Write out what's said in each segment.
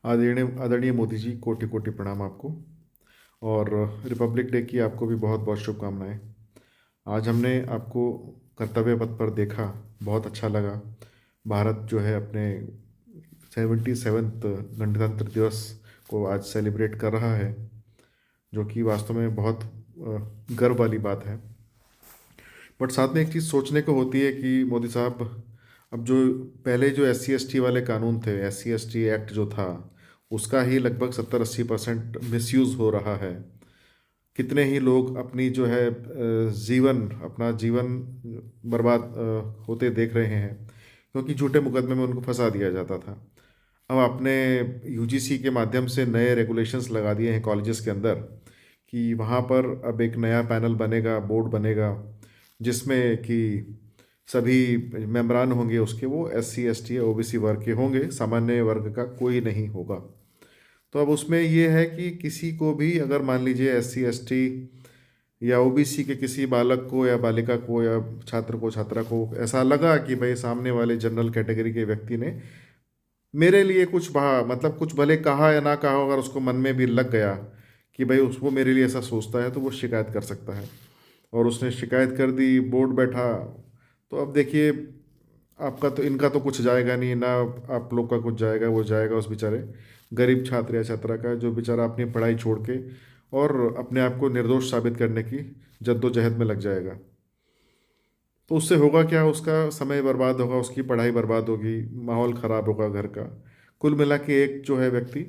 आदरणीय आदरणीय मोदी जी, कोटि कोटि प्रणाम आपको। और रिपब्लिक डे की आपको भी बहुत बहुत शुभकामनाएं। आज हमने आपको कर्तव्य पथ पर देखा, बहुत अच्छा लगा। भारत जो है अपने 77th गणतंत्र दिवस को आज सेलिब्रेट कर रहा है, जो कि वास्तव में बहुत गर्व वाली बात है। बट साथ में एक चीज़ सोचने को होती है कि मोदी साहब, अब जो पहले जो SC ST वाले कानून थे, SC ST एक्ट जो था, उसका ही लगभग 70-80% मिसयूज़ हो रहा है। कितने ही लोग अपनी जो है अपना जीवन बर्बाद होते देख रहे हैं, क्योंकि झूठे मुकदमे में उनको फंसा दिया जाता था। अब आपने UGC के माध्यम से नए रेगुलेशंस लगा दिए हैं कॉलेजेस के अंदर, कि वहाँ पर अब एक नया पैनल बनेगा, बोर्ड बनेगा, जिसमें कि सभी मेंबरान होंगे उसके, वो SC ST OBC वर्ग के होंगे, सामान्य वर्ग का कोई नहीं होगा। तो अब उसमें ये है कि किसी को भी अगर मान लीजिए SC ST या OBC के किसी बालक को या बालिका को या छात्र को छात्रा को ऐसा लगा कि भाई सामने वाले जनरल कैटेगरी के व्यक्ति ने मेरे लिए कुछ मतलब कुछ भले कहा या ना कहा, अगर उसको मन में भी लग गया कि भाई उसको मेरे लिए ऐसा सोचता है, तो वो शिकायत कर सकता है। और उसने शिकायत कर दी, बोर्ड बैठा, तो अब देखिए, आपका तो इनका तो कुछ जाएगा नहीं ना, आप लोग का कुछ जाएगा, वो जाएगा उस बेचारे गरीब छात्र या छात्रा का, जो बेचारा अपनी पढ़ाई छोड़ के और अपने आप को निर्दोष साबित करने की जद्दोजहद में लग जाएगा। तो उससे होगा क्या, उसका समय बर्बाद होगा, उसकी पढ़ाई बर्बाद होगी, माहौल ख़राब होगा घर का। कुल मिला के एक जो है व्यक्ति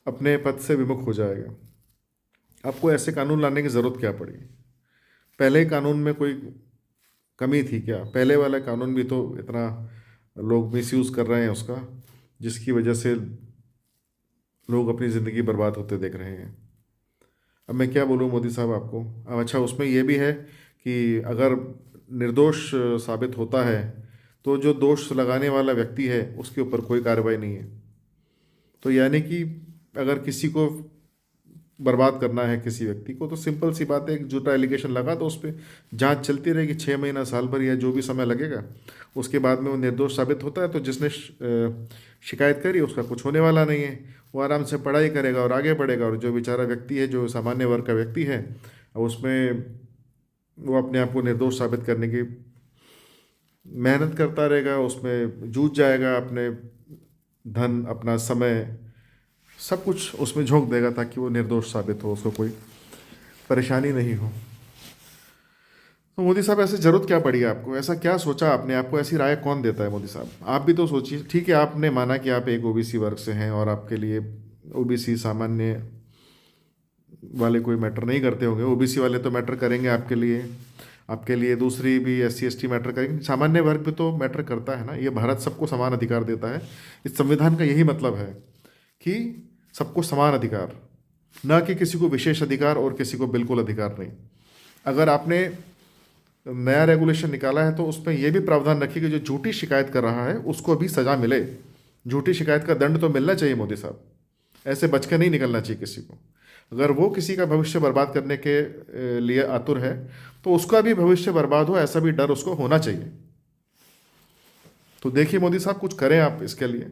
अपने पद से विमुख हो जाएगा। आपको ऐसे कानून लाने की ज़रूरत क्या पड़ी? पहले ही कानून में कोई कमी थी क्या? पहले वाला कानून भी तो इतना लोग मिसयूज़ कर रहे हैं उसका, जिसकी वजह से लोग अपनी ज़िंदगी बर्बाद होते देख रहे हैं। अब मैं क्या बोलूँ मोदी साहब आपको। अब अच्छा, उसमें यह भी है कि अगर निर्दोष साबित होता है, तो जो दोष लगाने वाला व्यक्ति है उसके ऊपर कोई कार्रवाई नहीं है। तो यानी कि अगर किसी को बर्बाद करना है किसी व्यक्ति को, तो सिंपल सी बात है, एक झूठा एलिगेशन लगा तो उस पर जाँच चलती रहेगी 6 महीना, साल भर, या जो भी समय लगेगा। उसके बाद में वो निर्दोष साबित होता है, तो जिसने शिकायत करी उसका कुछ होने वाला नहीं है। वो आराम से पढ़ाई करेगा और आगे बढ़ेगा। और जो बेचारा व्यक्ति है, जो सामान्य वर्ग का व्यक्ति है, अब उसमें वो अपने आप को निर्दोष साबित करने की मेहनत करता रहेगा, उसमें जूझ जाएगा, अपने धन, अपना समय, सब कुछ उसमें झोंक देगा ताकि वो निर्दोष साबित हो, उसको कोई परेशानी नहीं हो। तो मोदी साहब, ऐसे जरूरत क्या पड़ी आपको? ऐसा क्या सोचा आपने? आपको ऐसी राय कौन देता है मोदी साहब? आप भी तो सोचिए। ठीक है, आपने माना कि आप एक OBC वर्ग से हैं और आपके लिए OBC सामान्य वाले कोई मैटर नहीं करते होंगे। OBC वाले तो मैटर करेंगे आपके लिए, आपके लिए दूसरी भी SC ST मैटर करेंगे, सामान्य वर्ग भी तो मैटर करता है ना। ये भारत सबको समान अधिकार देता है। इस संविधान का यही मतलब है कि सबको समान अधिकार, ना कि किसी को विशेष अधिकार और किसी को बिल्कुल अधिकार नहीं। अगर आपने नया रेगुलेशन निकाला है तो उसमें यह भी प्रावधान रखिए कि जो झूठी शिकायत कर रहा है उसको भी सजा मिले। झूठी शिकायत का दंड तो मिलना चाहिए मोदी साहब। ऐसे बच के नहीं निकलना चाहिए किसी को। अगर वो किसी का भविष्य बर्बाद करने के लिए आतुर है, तो उसका भी भविष्य बर्बाद हो, ऐसा भी डर उसको होना चाहिए। तो देखिए मोदी साहब, कुछ करें आप इसके लिए।